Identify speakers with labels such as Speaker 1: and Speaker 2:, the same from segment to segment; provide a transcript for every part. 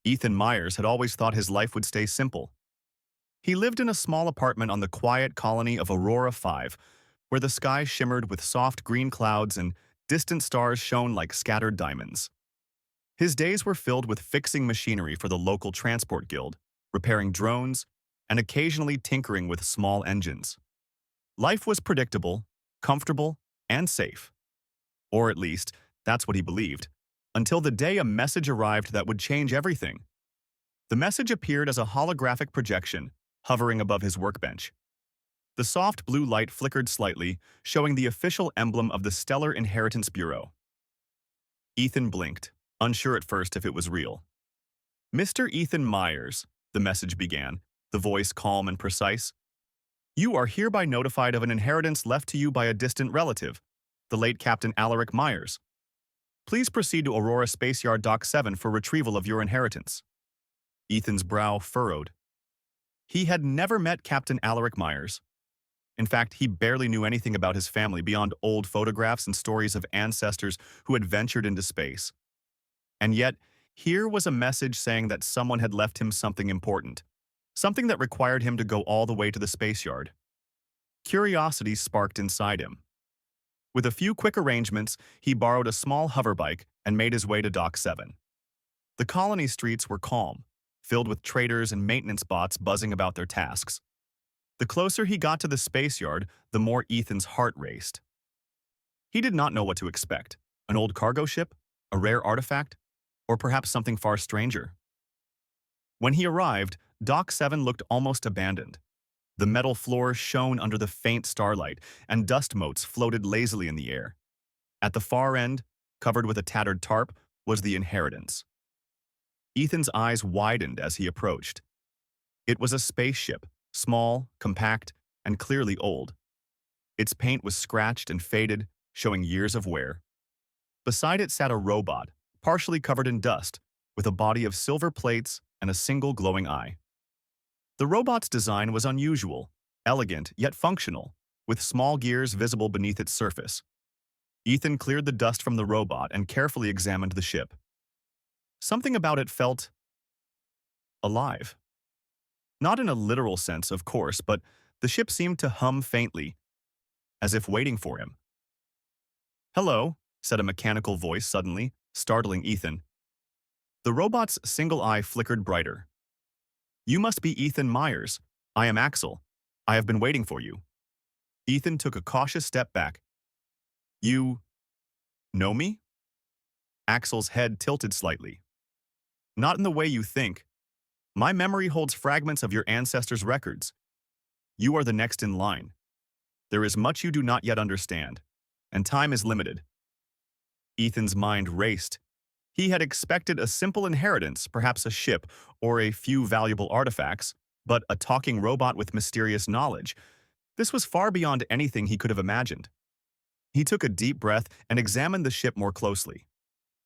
Speaker 1: Ethan Myers had always thought his life would stay simple. He lived in a small apartment on the quiet colony of Aurora 5, where the sky shimmered with soft green clouds and distant stars shone like scattered diamonds. His days were filled with fixing machinery for the local transport guild, repairing drones, and occasionally tinkering with small engines. Life was predictable, comfortable, and safe. Or at least, that's what he believed, until the day a message arrived that would change everything. The message appeared as a holographic projection, hovering above his workbench. The soft blue light flickered slightly, showing the official emblem of the Stellar Inheritance Bureau. Ethan blinked, unsure at first if it was real. "Mr. Ethan Myers," the message began, the voice calm and precise. "You are hereby notified of an inheritance left to you by a distant relative, the late Captain Alaric Myers. Please proceed to Aurora Spaceyard Dock 7 for retrieval of your inheritance." Ethan's brow furrowed. He had never met Captain Alaric Myers. In fact, he barely knew anything about his family beyond old photographs and stories of ancestors who had ventured into space. And yet, here was a message saying that someone had left him something important, something that required him to go all the way to the spaceyard. Curiosity sparked inside him. With a few quick arrangements, he borrowed a small hoverbike and made his way to Dock 7. The colony streets were calm, filled with traders and maintenance bots buzzing about their tasks. The closer he got to the spaceyard, the more Ethan's heart raced. He did not know what to expect: an old cargo ship, a rare artifact, or perhaps something far stranger. When he arrived, Dock 7 looked almost abandoned. The metal floor shone under the faint starlight, and dust motes floated lazily in the air. At the far end, covered with a tattered tarp, was the inheritance. Ethan's eyes widened as he approached. It was a spaceship, small, compact, and clearly old. Its paint was scratched and faded, showing years of wear. Beside it sat a robot, partially covered in dust, with a body of silver plates and a single glowing eye. The robot's design was unusual, elegant yet functional, with small gears visible beneath its surface. Ethan cleared the dust from the robot and carefully examined the ship. Something about it felt alive. Not in a literal sense, of course, but the ship seemed to hum faintly, as if waiting for him. "Hello," said a mechanical voice suddenly, startling Ethan. The robot's single eye flickered brighter. "You must be Ethan Myers. I am Axel. I have been waiting for you." Ethan took a cautious step back. "You know me?" Axel's head tilted slightly. "Not in the way you think. My memory holds fragments of your ancestors' records. You are the next in line. There is much you do not yet understand, and time is limited." Ethan's mind raced. He had expected a simple inheritance, perhaps a ship or a few valuable artifacts, but a talking robot with mysterious knowledge. This was far beyond anything he could have imagined. He took a deep breath and examined the ship more closely.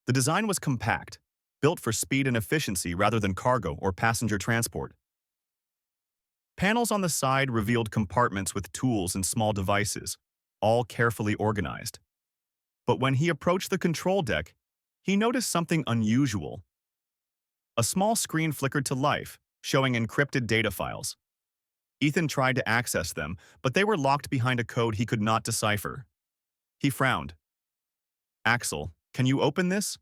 Speaker 1: The design was compact, built for speed and efficiency rather than cargo or passenger transport. Panels on the side revealed compartments with tools and small devices, all carefully organized. But when he approached the control deck, he noticed something unusual. A small screen flickered to life, showing encrypted data files. Ethan tried to access them, but they were locked behind a code he could not decipher. He frowned. "Axel, can you open this?"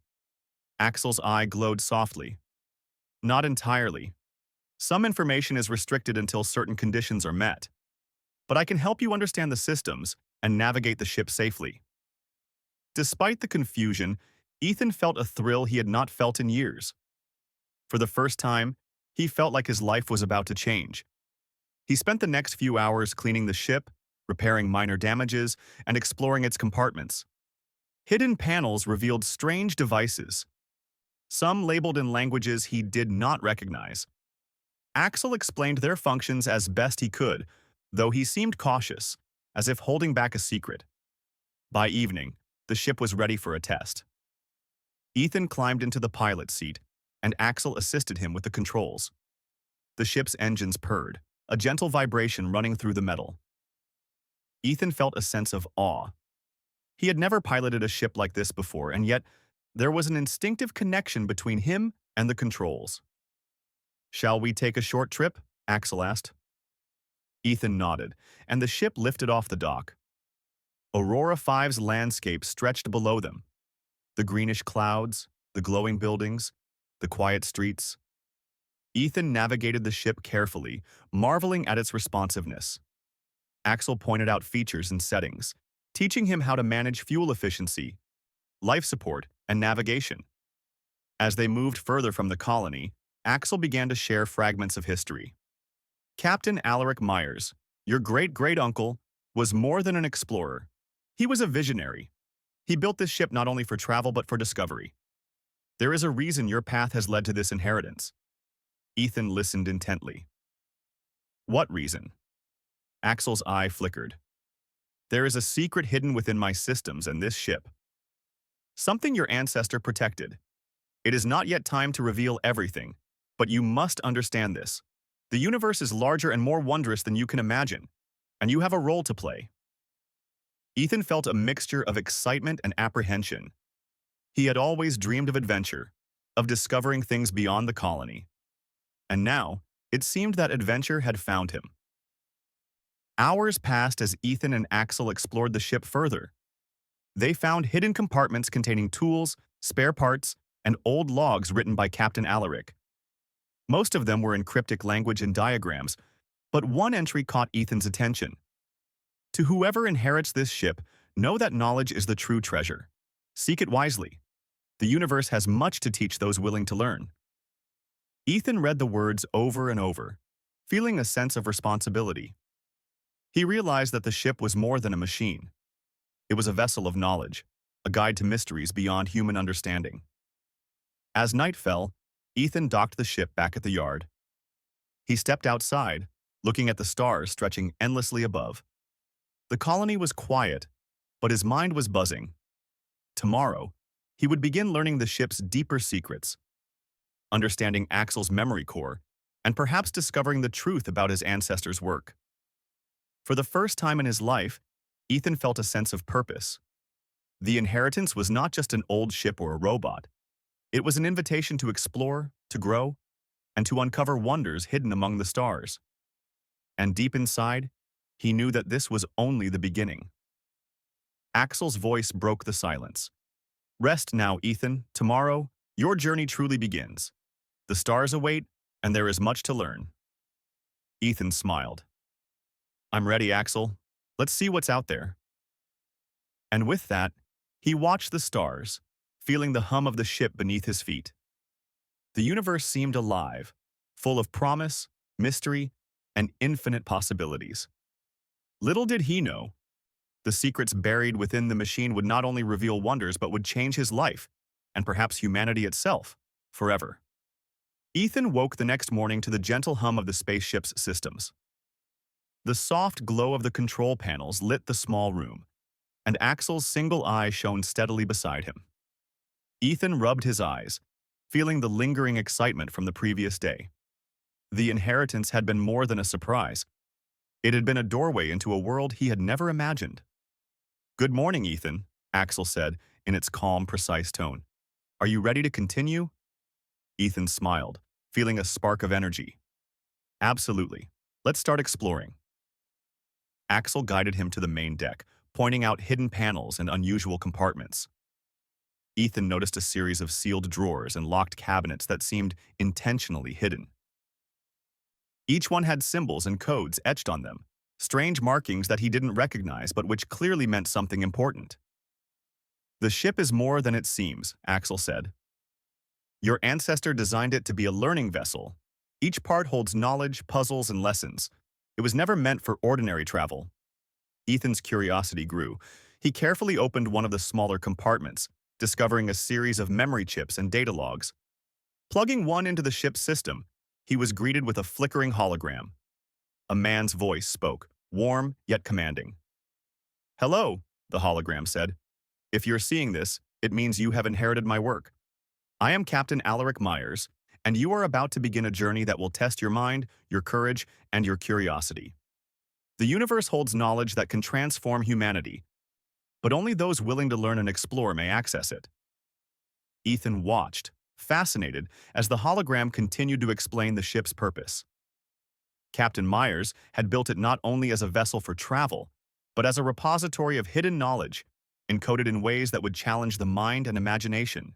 Speaker 1: Axel's eye glowed softly. "Not entirely. Some information is restricted until certain conditions are met. But I can help you understand the systems and navigate the ship safely." Despite the confusion, Ethan felt a thrill he had not felt in years. For the first time, he felt like his life was about to change. He spent the next few hours cleaning the ship, repairing minor damages, and exploring its compartments. Hidden panels revealed strange devices, some labeled in languages he did not recognize. Axel explained their functions as best he could, though he seemed cautious, as if holding back a secret. By evening, the ship was ready for a test. Ethan climbed into the pilot's seat, and Axel assisted him with the controls. The ship's engines purred, a gentle vibration running through the metal. Ethan felt a sense of awe. He had never piloted a ship like this before, and yet there was an instinctive connection between him and the controls. Shall we take a short trip? Axel asked. Ethan nodded, and the ship lifted off the dock. Aurora Five's landscape stretched below them. The greenish clouds, the glowing buildings, the quiet streets. Ethan navigated the ship carefully, marveling at its responsiveness. Axel pointed out features and settings, teaching him how to manage fuel efficiency, life support, and navigation. As they moved further from the colony, Axel began to share fragments of history. Captain Alaric Myers, your great-great-uncle, was more than an explorer. He was a visionary. He built this ship not only for travel but for discovery. There is a reason your path has led to this inheritance. Ethan listened intently. What reason? Axel's eye flickered. There is a secret hidden within my systems and this ship. Something your ancestor protected. It is not yet time to reveal everything, but you must understand this. The universe is larger and more wondrous than you can imagine, and you have a role to play. Ethan felt a mixture of excitement and apprehension. He had always dreamed of adventure, of discovering things beyond the colony. And now, it seemed that adventure had found him. Hours passed as Ethan and Axel explored the ship further. They found hidden compartments containing tools, spare parts, and old logs written by Captain Alaric. Most of them were in cryptic language and diagrams, but one entry caught Ethan's attention. To whoever inherits this ship, know that knowledge is the true treasure. Seek it wisely. The universe has much to teach those willing to learn. Ethan read the words over and over, feeling a sense of responsibility. He realized that the ship was more than a machine. It was a vessel of knowledge, a guide to mysteries beyond human understanding. As night fell, Ethan docked the ship back at the yard. He stepped outside, looking at the stars stretching endlessly above. The colony was quiet, but his mind was buzzing. Tomorrow, he would begin learning the ship's deeper secrets, understanding Axel's memory core, and perhaps discovering the truth about his ancestors' work. For the first time in his life, Ethan felt a sense of purpose. The inheritance was not just an old ship or a robot. It was an invitation to explore, to grow, and to uncover wonders hidden among the stars. And deep inside, he knew that this was only the beginning. Axel's voice broke the silence. Rest now, Ethan. Tomorrow, your journey truly begins. The stars await, and there is much to learn. Ethan smiled. I'm ready, Axel. Let's see what's out there. And with that, he watched the stars, feeling the hum of the ship beneath his feet. The universe seemed alive, full of promise, mystery, and infinite possibilities. Little did he know, the secrets buried within the machine would not only reveal wonders but would change his life, and perhaps humanity itself, forever. Ethan woke the next morning to the gentle hum of the spaceship's systems. The soft glow of the control panels lit the small room, and Axel's single eye shone steadily beside him. Ethan rubbed his eyes, feeling the lingering excitement from the previous day. The inheritance had been more than a surprise. It had been a doorway into a world he had never imagined. Good morning, Ethan, Axel said in its calm, precise tone. Are you ready to continue? Ethan smiled, feeling a spark of energy. Absolutely. Let's start exploring. Axel guided him to the main deck, pointing out hidden panels and unusual compartments. Ethan noticed a series of sealed drawers and locked cabinets that seemed intentionally hidden. Each one had symbols and codes etched on them, strange markings that he didn't recognize but which clearly meant something important. The ship is more than it seems, Axel said. Your ancestor designed it to be a learning vessel. Each part holds knowledge, puzzles, and lessons. It was never meant for ordinary travel. Ethan's curiosity grew. He carefully opened one of the smaller compartments, discovering a series of memory chips and data logs. Plugging one into the ship's system, he was greeted with a flickering hologram. A man's voice spoke, warm yet commanding. Hello, the hologram said. If you're seeing this, it means you have inherited my work. I am Captain Alaric Myers, and you are about to begin a journey that will test your mind, your courage, and your curiosity. The universe holds knowledge that can transform humanity, but only those willing to learn and explore may access it. Ethan watched, fascinated as the hologram continued to explain the ship's purpose. Captain Myers had built it not only as a vessel for travel, but as a repository of hidden knowledge, encoded in ways that would challenge the mind and imagination.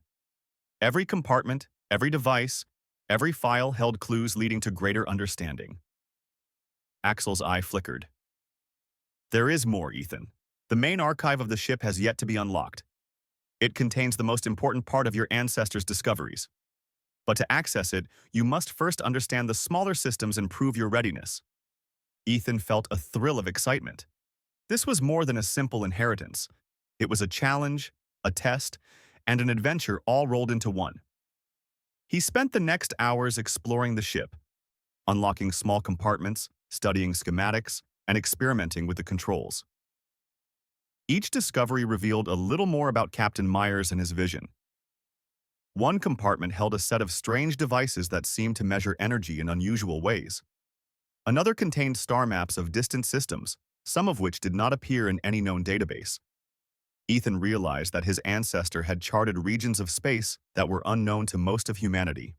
Speaker 1: Every compartment, every device, every file held clues leading to greater understanding. Axel's eye flickered. There is more, Ethan. The main archive of the ship has yet to be unlocked. It contains the most important part of your ancestors' discoveries. But to access it, you must first understand the smaller systems and prove your readiness. Ethan felt a thrill of excitement. This was more than a simple inheritance. It was a challenge, a test, and an adventure all rolled into one. He spent the next hours exploring the ship, unlocking small compartments, studying schematics, and experimenting with the controls. Each discovery revealed a little more about Captain Myers and his vision. One compartment held a set of strange devices that seemed to measure energy in unusual ways. Another contained star maps of distant systems, some of which did not appear in any known database. Ethan realized that his ancestor had charted regions of space that were unknown to most of humanity.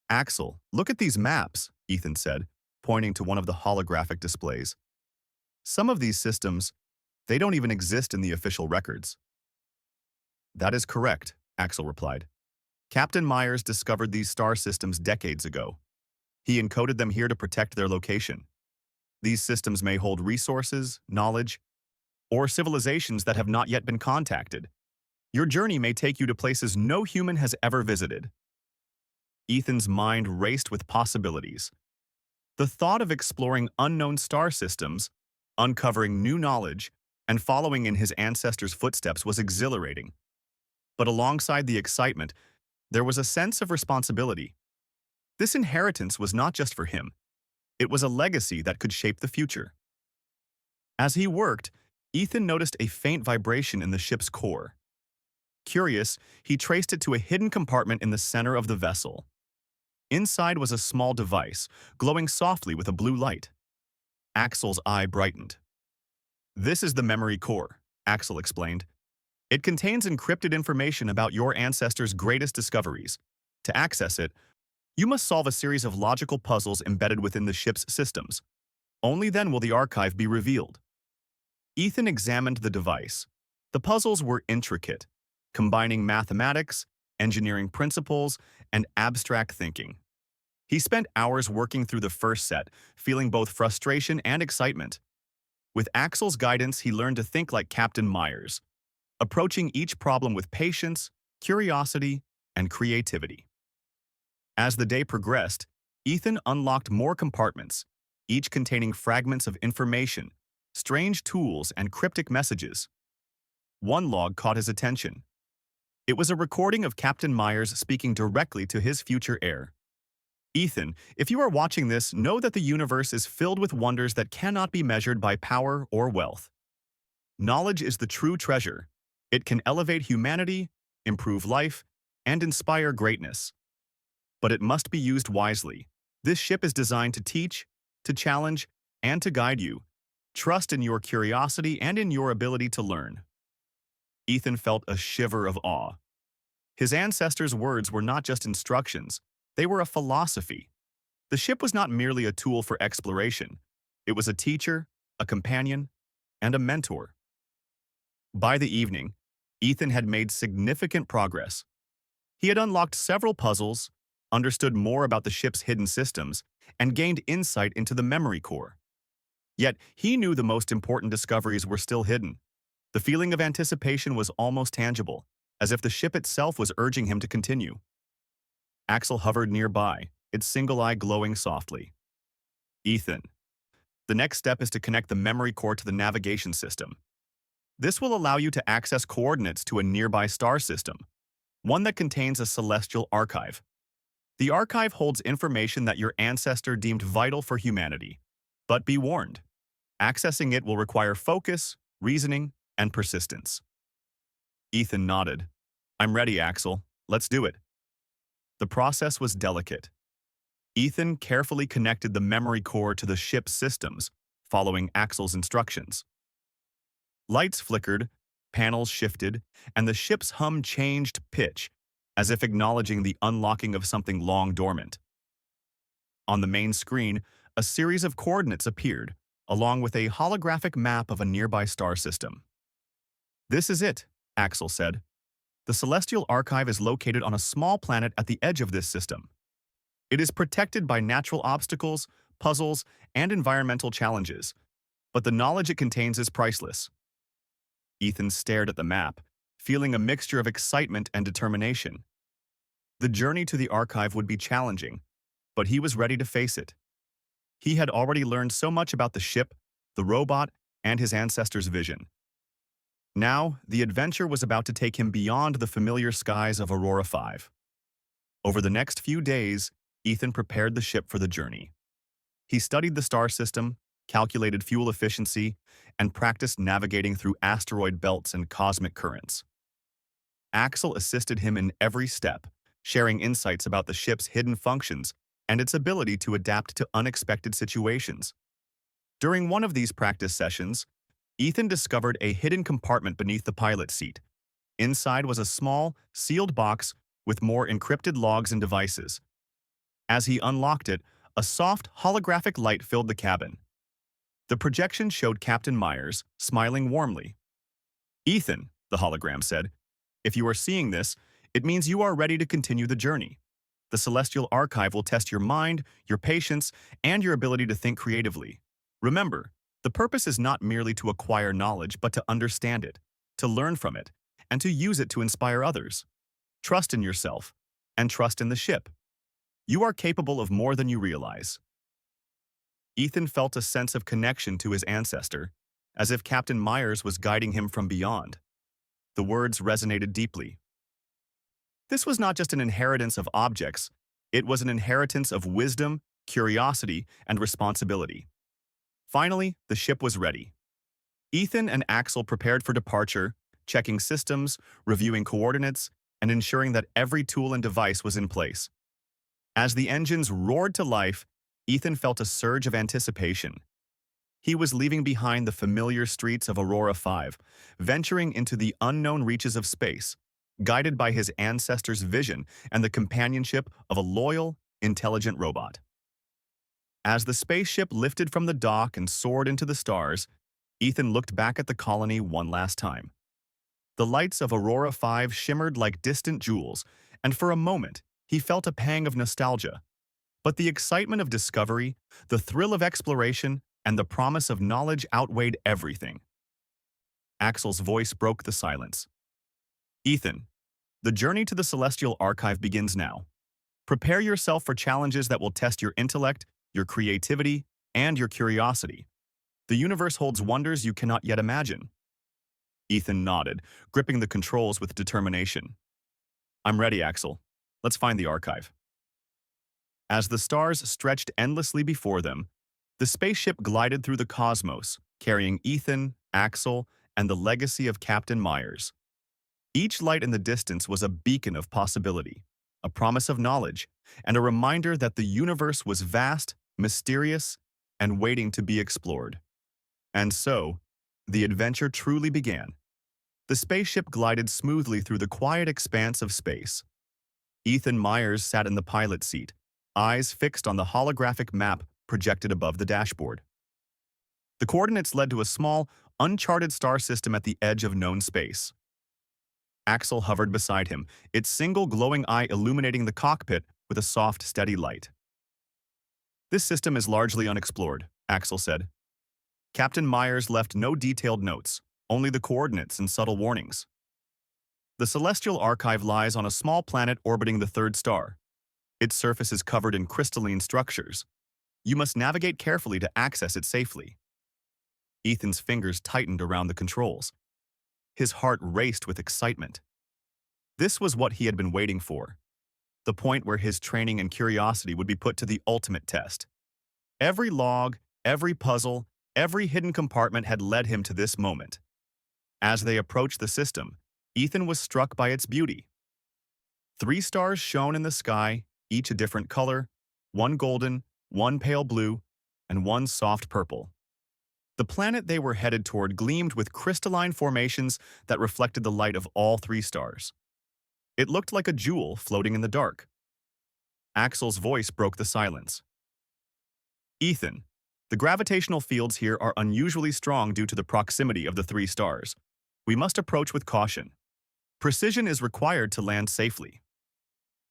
Speaker 1: Axel, look at these maps, Ethan said, pointing to one of the holographic displays. Some of these systems, they don't even exist in the official records. That is correct, Axel replied. Captain Myers discovered these star systems decades ago. He encoded them here to protect their location. These systems may hold resources, knowledge, or civilizations that have not yet been contacted. Your journey may take you to places no human has ever visited. Ethan's mind raced with possibilities. The thought of exploring unknown star systems, uncovering new knowledge, and following in his ancestors' footsteps was exhilarating. But alongside the excitement, there was a sense of responsibility. This inheritance was not just for him. It was a legacy that could shape the future. As he worked, Ethan noticed a faint vibration in the ship's core. Curious, he traced it to a hidden compartment in the center of the vessel. Inside was a small device, glowing softly with a blue light. Axel's eye brightened. This is the memory core, Axel explained. It contains encrypted information about your ancestors' greatest discoveries. To access it, you must solve a series of logical puzzles embedded within the ship's systems. Only then will the archive be revealed. Ethan examined the device. The puzzles were intricate, combining mathematics, engineering principles, and abstract thinking. He spent hours working through the first set, feeling both frustration and excitement. With Axel's guidance, he learned to think like Captain Myers, approaching each problem with patience, curiosity, and creativity. As the day progressed, Ethan unlocked more compartments, each containing fragments of information, strange tools, and cryptic messages. One log caught his attention. It was a recording of Captain Myers speaking directly to his future heir. Ethan, if you are watching this, know that the universe is filled with wonders that cannot be measured by power or wealth. Knowledge is the true treasure. It can elevate humanity, improve life, and inspire greatness. But it must be used wisely. This ship is designed to teach, to challenge, and to guide you. Trust in your curiosity and in your ability to learn. Ethan felt a shiver of awe. His ancestors' words were not just instructions, they were a philosophy. The ship was not merely a tool for exploration. It was a teacher, a companion, and a mentor. By the evening, Ethan had made significant progress. He had unlocked several puzzles, understood more about the ship's hidden systems, and gained insight into the memory core. Yet, he knew the most important discoveries were still hidden. The feeling of anticipation was almost tangible, as if the ship itself was urging him to continue. Axel hovered nearby, its single eye glowing softly. Ethan, the next step is to connect the memory core to the navigation system. This will allow you to access coordinates to a nearby star system, one that contains a celestial archive. The archive holds information that your ancestor deemed vital for humanity. But be warned, accessing it will require focus, reasoning, and persistence. Ethan nodded. I'm ready, Axel. Let's do it. The process was delicate. Ethan carefully connected the memory core to the ship's systems, following Axel's instructions. Lights flickered, panels shifted, and the ship's hum changed pitch, as if acknowledging the unlocking of something long dormant. On the main screen, a series of coordinates appeared, along with a holographic map of a nearby star system. "This is it," Axel said. "The Celestial Archive is located on a small planet at the edge of this system. It is protected by natural obstacles, puzzles, and environmental challenges, but the knowledge it contains is priceless." Ethan stared at the map, feeling a mixture of excitement and determination. The journey to the archive would be challenging, but he was ready to face it. He had already learned so much about the ship, the robot, and his ancestors' vision. Now, the adventure was about to take him beyond the familiar skies of Aurora 5. Over the next few days, Ethan prepared the ship for the journey. He studied the star system, calculated fuel efficiency, and practiced navigating through asteroid belts and cosmic currents. Axel assisted him in every step, sharing insights about the ship's hidden functions and its ability to adapt to unexpected situations. During one of these practice sessions, Ethan discovered a hidden compartment beneath the pilot seat. Inside was a small, sealed box with more encrypted logs and devices. As he unlocked it, a soft, holographic light filled the cabin. The projection showed Captain Myers, smiling warmly. "Ethan," the hologram said, "if you are seeing this, it means you are ready to continue the journey. The Celestial Archive will test your mind, your patience, and your ability to think creatively. Remember, the purpose is not merely to acquire knowledge, but to understand it, to learn from it, and to use it to inspire others. Trust in yourself, and trust in the ship. You are capable of more than you realize." Ethan felt a sense of connection to his ancestor, as if Captain Myers was guiding him from beyond. The words resonated deeply. This was not just an inheritance of objects, it was an inheritance of wisdom, curiosity, and responsibility. Finally, the ship was ready. Ethan and Axel prepared for departure, checking systems, reviewing coordinates, and ensuring that every tool and device was in place. As the engines roared to life, Ethan felt a surge of anticipation. He was leaving behind the familiar streets of Aurora 5, venturing into the unknown reaches of space, guided by his ancestors' vision and the companionship of a loyal, intelligent robot. As the spaceship lifted from the dock and soared into the stars, Ethan looked back at the colony one last time. The lights of Aurora 5 shimmered like distant jewels, and for a moment, he felt a pang of nostalgia. But the excitement of discovery, the thrill of exploration, and the promise of knowledge outweighed everything. Axel's voice broke the silence. "Ethan, the journey to the Celestial Archive begins now. Prepare yourself for challenges that will test your intellect, your creativity, and your curiosity. The universe holds wonders you cannot yet imagine." Ethan nodded, gripping the controls with determination. "I'm ready, Axel. Let's find the archive." As the stars stretched endlessly before them, the spaceship glided through the cosmos, carrying Ethan, Axel, and the legacy of Captain Myers. Each light in the distance was a beacon of possibility, a promise of knowledge, and a reminder that the universe was vast, mysterious, and waiting to be explored. And so, the adventure truly began. The spaceship glided smoothly through the quiet expanse of space. Ethan Myers sat in the pilot seat, eyes fixed on the holographic map projected above the dashboard. The coordinates led to a small, uncharted star system at the edge of known space. Axel hovered beside him, its single glowing eye illuminating the cockpit with a soft, steady light. "This system is largely unexplored," Axel said. "Captain Myers left no detailed notes, only the coordinates and subtle warnings. The Celestial Archive lies on a small planet orbiting the third star. Its surface is covered in crystalline structures. You must navigate carefully to access it safely." Ethan's fingers tightened around the controls. His heart raced with excitement. This was what he had been waiting for, the point where his training and curiosity would be put to the ultimate test. Every log, every puzzle, every hidden compartment had led him to this moment. As they approached the system, Ethan was struck by its beauty. 3 stars shone in the sky, each a different color, one golden, one pale blue, and one soft purple. The planet they were headed toward gleamed with crystalline formations that reflected the light of all 3 stars. It looked like a jewel floating in the dark. Axel's voice broke the silence. Ethan, the gravitational fields here are unusually strong due to the proximity of the three stars. We must approach with caution. Precision is required to land safely.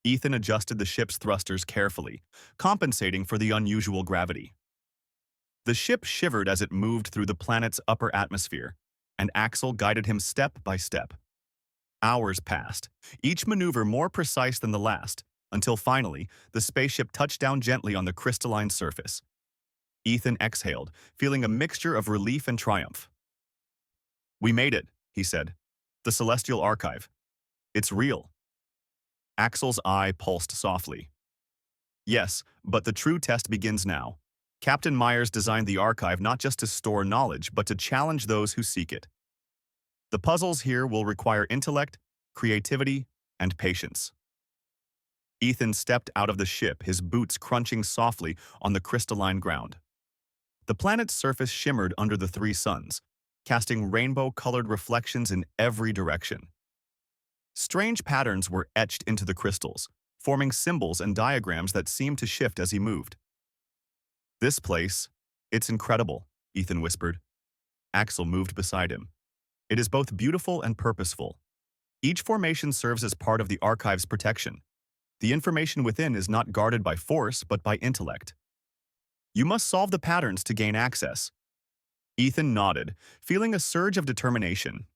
Speaker 1: Ethan adjusted the ship's thrusters carefully, compensating for the unusual gravity. The ship shivered as it moved through the planet's upper atmosphere, and Axel guided him step by step. Hours passed, each maneuver more precise than the last, until finally, the spaceship touched down gently on the crystalline surface. Ethan exhaled, feeling a mixture of relief and triumph. "We made it," he said. "The Celestial Archive. It's real." Axel's eye pulsed softly. "Yes, but the true test begins now. Captain Myers designed the archive not just to store knowledge, but to challenge those who seek it. The puzzles here will require intellect, creativity, and patience." Ethan stepped out of the ship, his boots crunching softly on the crystalline ground. The planet's surface shimmered under the three suns, casting rainbow-colored reflections in every direction. Strange patterns were etched into the crystals, forming symbols and diagrams that seemed to shift as he moved. "This place, it's incredible," Ethan whispered. Axel moved beside him. "It is both beautiful and purposeful. Each formation serves as part of the archive's protection. The information within is not guarded by force, but by intellect. You must solve the patterns to gain access." Ethan nodded, feeling a surge of determination.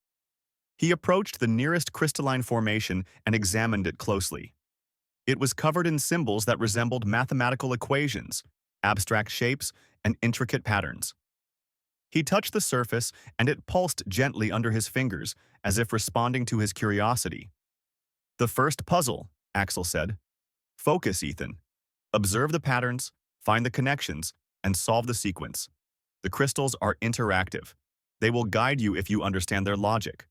Speaker 1: He approached the nearest crystalline formation and examined it closely. It was covered in symbols that resembled mathematical equations, abstract shapes, and intricate patterns. He touched the surface, and it pulsed gently under his fingers, as if responding to his curiosity. "The first puzzle," Axel said. "Focus, Ethan. Observe the patterns, find the connections, and solve the sequence. The crystals are interactive. They will guide you if you understand their logic."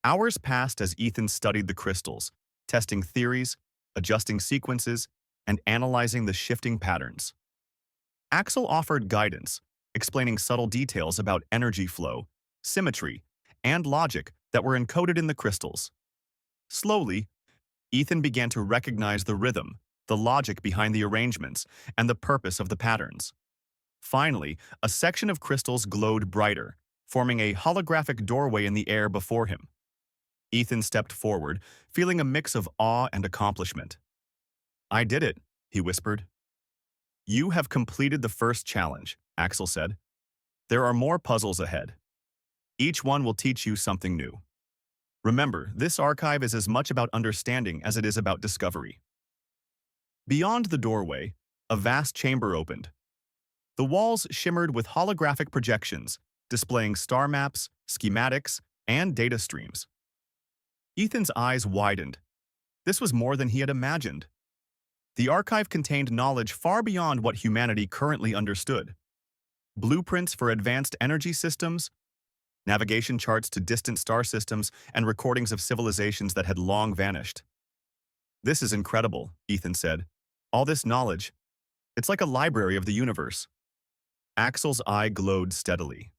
Speaker 1: Hours passed as Ethan studied the crystals, testing theories, adjusting sequences, and analyzing the shifting patterns. Axel offered guidance, explaining subtle details about energy flow, symmetry, and logic that were encoded in the crystals. Slowly, Ethan began to recognize the rhythm, the logic behind the arrangements, and the purpose of the patterns. Finally, a section of crystals glowed brighter, forming a holographic doorway in the air before him. Ethan stepped forward, feeling a mix of awe and accomplishment. "I did it," he whispered. "You have completed the first challenge," Axel said. "There are more puzzles ahead. Each one will teach you something new. Remember, this archive is as much about understanding as it is about discovery." Beyond the doorway, a vast chamber opened. The walls shimmered with holographic projections, displaying star maps, schematics, and data streams. Ethan's eyes widened. This was more than he had imagined. The archive contained knowledge far beyond what humanity currently understood. Blueprints for advanced energy systems, navigation charts to distant star systems, and recordings of civilizations that had long vanished. "This is incredible," Ethan said. "All this knowledge. It's like a library of the universe." Axel's eye glowed steadily.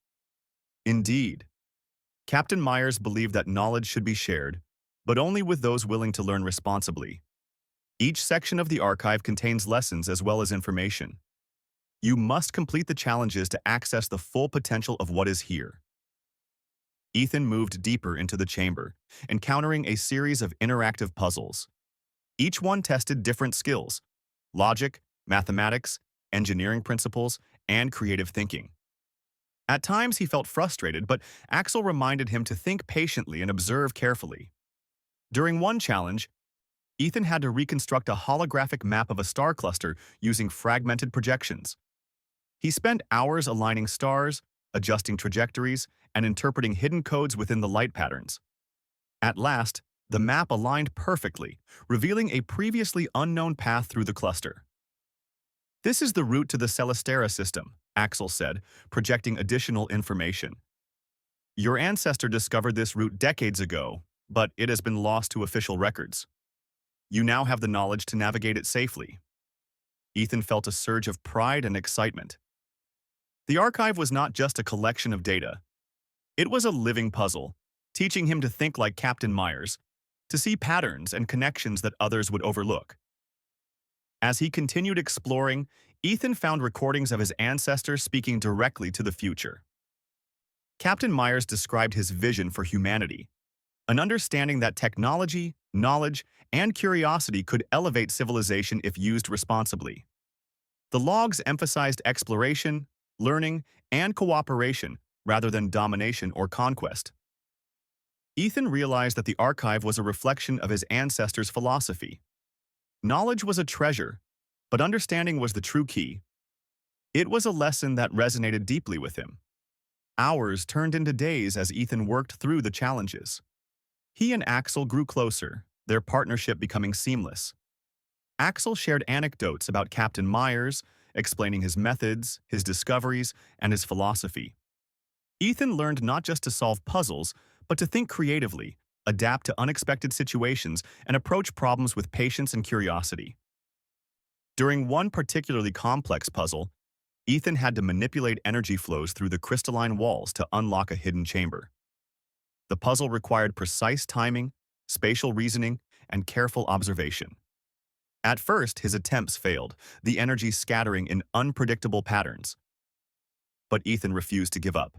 Speaker 1: Indeed. Captain Myers believed that knowledge should be shared, but only with those willing to learn responsibly. Each section of the archive contains lessons as well as information. You must complete the challenges to access the full potential of what is here. Ethan moved deeper into the chamber, encountering a series of interactive puzzles. Each one tested different skills: logic, mathematics, engineering principles, and creative thinking. At times he felt frustrated, but Axel reminded him to think patiently and observe carefully. During one challenge, Ethan had to reconstruct a holographic map of a star cluster using fragmented projections. He spent hours aligning stars, adjusting trajectories, and interpreting hidden codes within the light patterns. At last, the map aligned perfectly, revealing a previously unknown path through the cluster. "This is the route to the Celestera system," Axel said, projecting additional information. "Your ancestor discovered this route decades ago, but it has been lost to official records. You now have the knowledge to navigate it safely." Ethan felt a surge of pride and excitement. The archive was not just a collection of data. It was a living puzzle, teaching him to think like Captain Myers, to see patterns and connections that others would overlook. As he continued exploring, Ethan found recordings of his ancestors speaking directly to the future. Captain Myers described his vision for humanity, an understanding that technology, knowledge, and curiosity could elevate civilization if used responsibly. The logs emphasized exploration, learning, and cooperation rather than domination or conquest. Ethan realized that the archive was a reflection of his ancestors' philosophy. Knowledge was a treasure, but understanding was the true key. It was a lesson that resonated deeply with him. Hours turned into days as Ethan worked through the challenges. He and Axel grew closer, their partnership becoming seamless. Axel shared anecdotes about Captain Myers, explaining his methods, his discoveries, and his philosophy. Ethan learned not just to solve puzzles, but to think creatively, adapt to unexpected situations, and approach problems with patience and curiosity. During one particularly complex puzzle, Ethan had to manipulate energy flows through the crystalline walls to unlock a hidden chamber. The puzzle required precise timing, spatial reasoning, and careful observation. At first, his attempts failed, the energy scattering in unpredictable patterns. But Ethan refused to give up.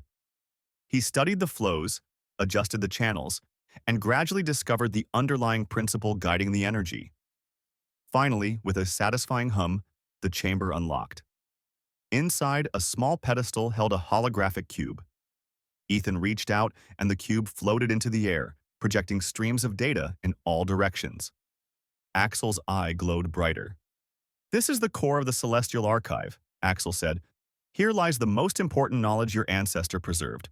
Speaker 1: He studied the flows, adjusted the channels, and gradually discovered the underlying principle guiding the energy. Finally, with a satisfying hum, the chamber unlocked. Inside, a small pedestal held a holographic cube. Ethan reached out, and the cube floated into the air, projecting streams of data in all directions. Axel's eye glowed brighter. "This is the core of the Celestial Archive," Axel said. "Here lies the most important knowledge your ancestor preserved.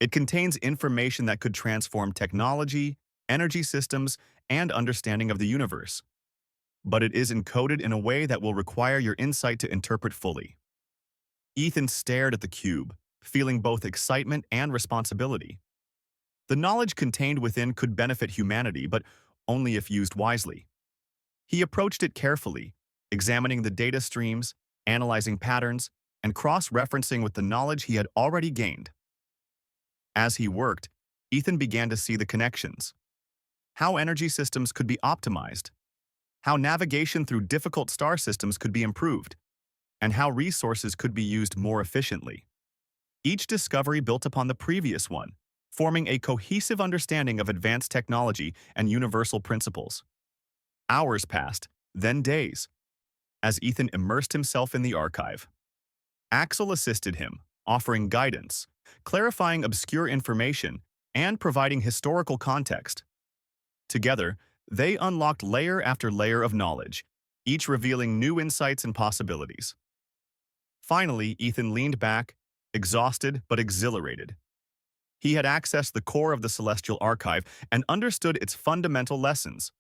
Speaker 1: It contains information that could transform technology, energy systems, and understanding of the universe. But it is encoded in a way that will require your insight to interpret fully." Ethan stared at the cube, feeling both excitement and responsibility. The knowledge contained within could benefit humanity, but only if used wisely. He approached it carefully, examining the data streams, analyzing patterns, and cross-referencing with the knowledge he had already gained. As he worked, Ethan began to see the connections. How energy systems could be optimized, how navigation through difficult star systems could be improved, and how resources could be used more efficiently. Each discovery built upon the previous one, forming a cohesive understanding of advanced technology and universal principles. Hours passed, then days, as Ethan immersed himself in the archive. Axel assisted him, offering guidance, clarifying obscure information, and providing historical context. Together, they unlocked layer after layer of knowledge, each revealing new insights and possibilities. Finally, Ethan leaned back, exhausted but exhilarated. He had accessed the core of the Celestial Archive and understood its fundamental lessons.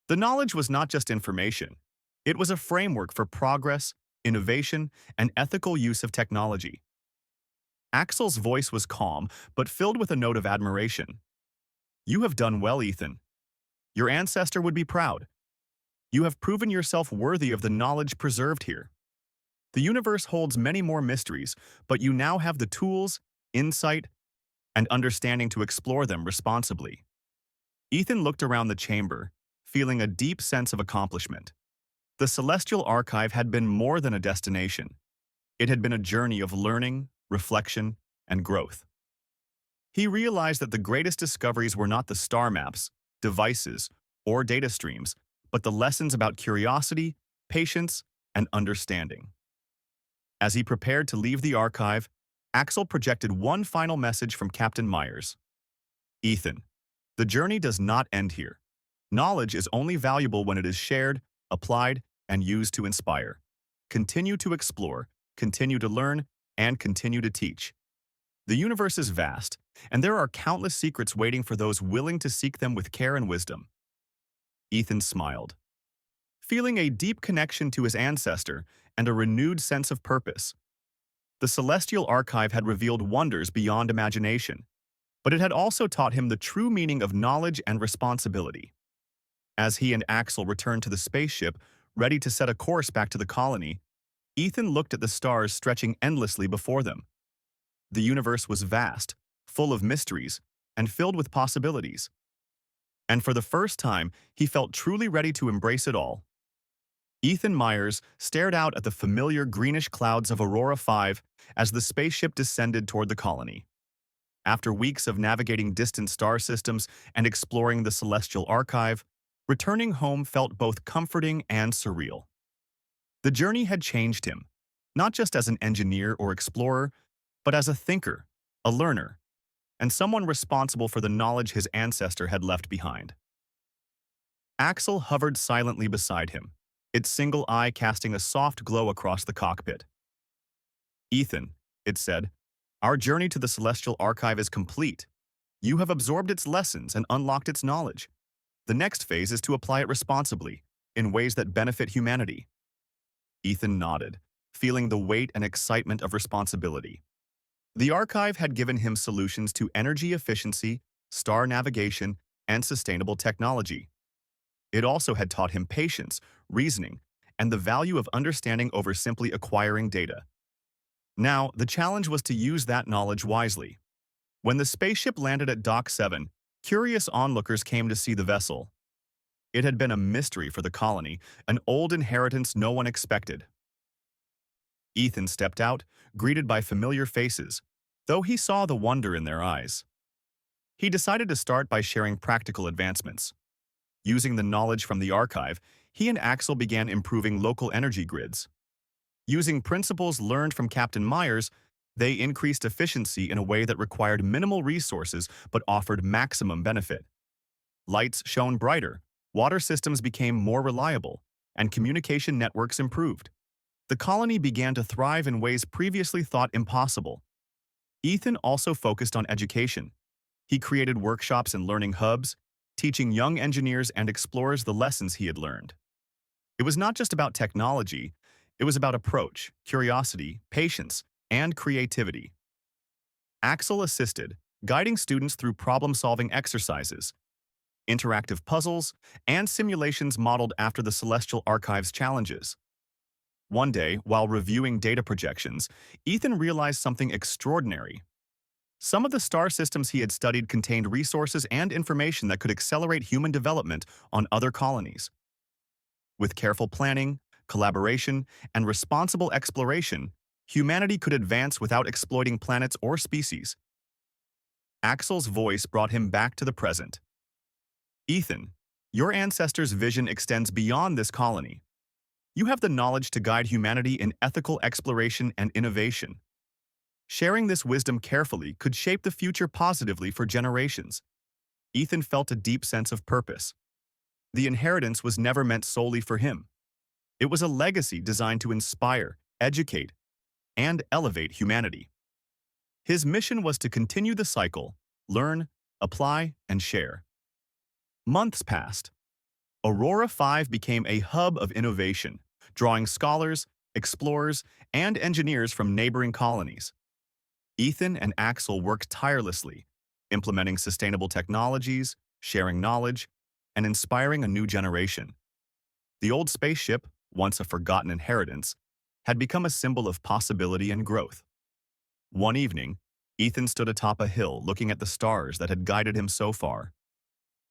Speaker 1: The knowledge was not just information. It was a framework for progress, innovation, and ethical use of technology. Axel's voice was calm, but filled with a note of admiration. "You have done well, Ethan. Your ancestor would be proud. You have proven yourself worthy of the knowledge preserved here. The universe holds many more mysteries, but you now have the tools, insight, and understanding to explore them responsibly." Ethan looked around the chamber, feeling a deep sense of accomplishment. The Celestial Archive had been more than a destination. It had been a journey of learning, reflection, and growth. He realized that the greatest discoveries were not the star maps, devices, or data streams, but the lessons about curiosity, patience, and understanding. As he prepared to leave the archive, Axel projected one final message from Captain Myers. "Ethan, the journey does not end here. Knowledge is only valuable when it is shared, applied, and used to inspire. Continue to explore, continue to learn, and continue to teach. The universe is vast, and there are countless secrets waiting for those willing to seek them with care and wisdom." Ethan smiled, feeling a deep connection to his ancestor and a renewed sense of purpose. The Celestial Archive had revealed wonders beyond imagination, but it had also taught him the true meaning of knowledge and responsibility. As he and Axel returned to the spaceship, ready to set a course back to the colony, Ethan looked at the stars stretching endlessly before them. The universe was vast, full of mysteries, and filled with possibilities. And for the first time, he felt truly ready to embrace it all. Ethan Myers stared out at the familiar greenish clouds of Aurora 5 as the spaceship descended toward the colony. After weeks of navigating distant star systems and exploring the celestial archive, returning home felt both comforting and surreal. The journey had changed him, not just as an engineer or explorer, but as a thinker, a learner, and someone responsible for the knowledge his ancestor had left behind. Axel hovered silently beside him, its single eye casting a soft glow across the cockpit. "Ethan," it said, "our journey to the Celestial Archive is complete. You have absorbed its lessons and unlocked its knowledge. The next phase is to apply it responsibly, in ways that benefit humanity." Ethan nodded, feeling the weight and excitement of responsibility. The archive had given him solutions to energy efficiency, star navigation, and sustainable technology. It also had taught him patience, reasoning, and the value of understanding over simply acquiring data. Now, the challenge was to use that knowledge wisely. When the spaceship landed at Dock 7, curious onlookers came to see the vessel. It had been a mystery for the colony, an old inheritance no one expected. Ethan stepped out, greeted by familiar faces, though he saw the wonder in their eyes. He decided to start by sharing practical advancements. Using the knowledge from the archive, he and Axel began improving local energy grids. Using principles learned from Captain Myers, they increased efficiency in a way that required minimal resources but offered maximum benefit. Lights shone brighter, water systems became more reliable, and communication networks improved. The colony began to thrive in ways previously thought impossible. Ethan also focused on education. He created workshops and learning hubs, teaching young engineers and explorers the lessons he had learned. It was not just about technology, it was about approach, curiosity, patience, and creativity. Axel assisted, guiding students through problem-solving exercises, interactive puzzles, and simulations modeled after the Celestial Archive's challenges. One day, while reviewing data projections, Ethan realized something extraordinary. Some of the star systems he had studied contained resources and information that could accelerate human development on other colonies. With careful planning, collaboration, and responsible exploration, humanity could advance without exploiting planets or species. Axel's voice brought him back to the present. "Ethan, your ancestors' vision extends beyond this colony. You have the knowledge to guide humanity in ethical exploration and innovation. Sharing this wisdom carefully could shape the future positively for generations." Ethan felt a deep sense of purpose. The inheritance was never meant solely for him. It was a legacy designed to inspire, educate, and elevate humanity. His mission was to continue the cycle, learn, apply, and share. Months passed. Aurora 5 became a hub of innovation, drawing scholars, explorers, and engineers from neighboring colonies. Ethan and Axel worked tirelessly, implementing sustainable technologies, sharing knowledge, and inspiring a new generation. The old spaceship, once a forgotten inheritance, had become a symbol of possibility and growth. One evening, Ethan stood atop a hill looking at the stars that had guided him so far.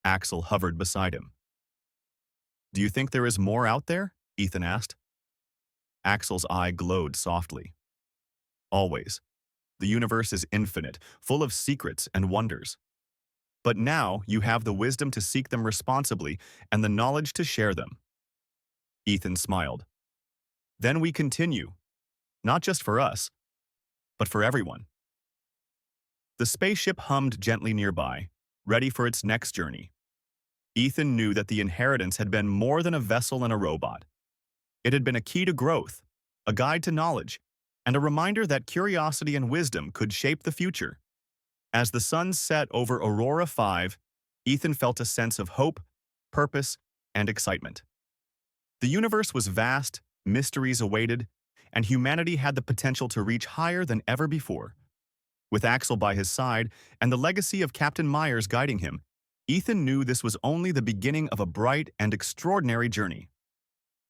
Speaker 1: Axel hovered beside him. "Do you think there is more out there?" Ethan asked. Axel's eye glowed softly. "Always. The universe is infinite, full of secrets and wonders. But now you have the wisdom to seek them responsibly and the knowledge to share them." Ethan smiled. "Then we continue, not just for us, but for everyone." The spaceship hummed gently nearby, ready for its next journey. Ethan knew that the inheritance had been more than a vessel and a robot. It had been a key to growth, a guide to knowledge, and a reminder that curiosity and wisdom could shape the future. As the sun set over Aurora 5, Ethan felt a sense of hope, purpose, and excitement. The universe was vast, mysteries awaited, and humanity had the potential to reach higher than ever before. With Axel by his side and the legacy of Captain Myers guiding him, Ethan knew this was only the beginning of a bright and extraordinary journey.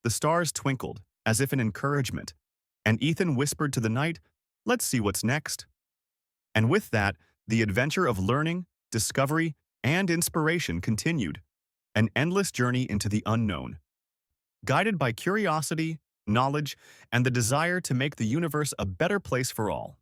Speaker 1: The stars twinkled, as if in encouragement, and Ethan whispered to the night, "Let's see what's next." And with that, the adventure of learning, discovery, and inspiration continued, an endless journey into the unknown. Guided by curiosity, knowledge, and the desire to make the universe a better place for all.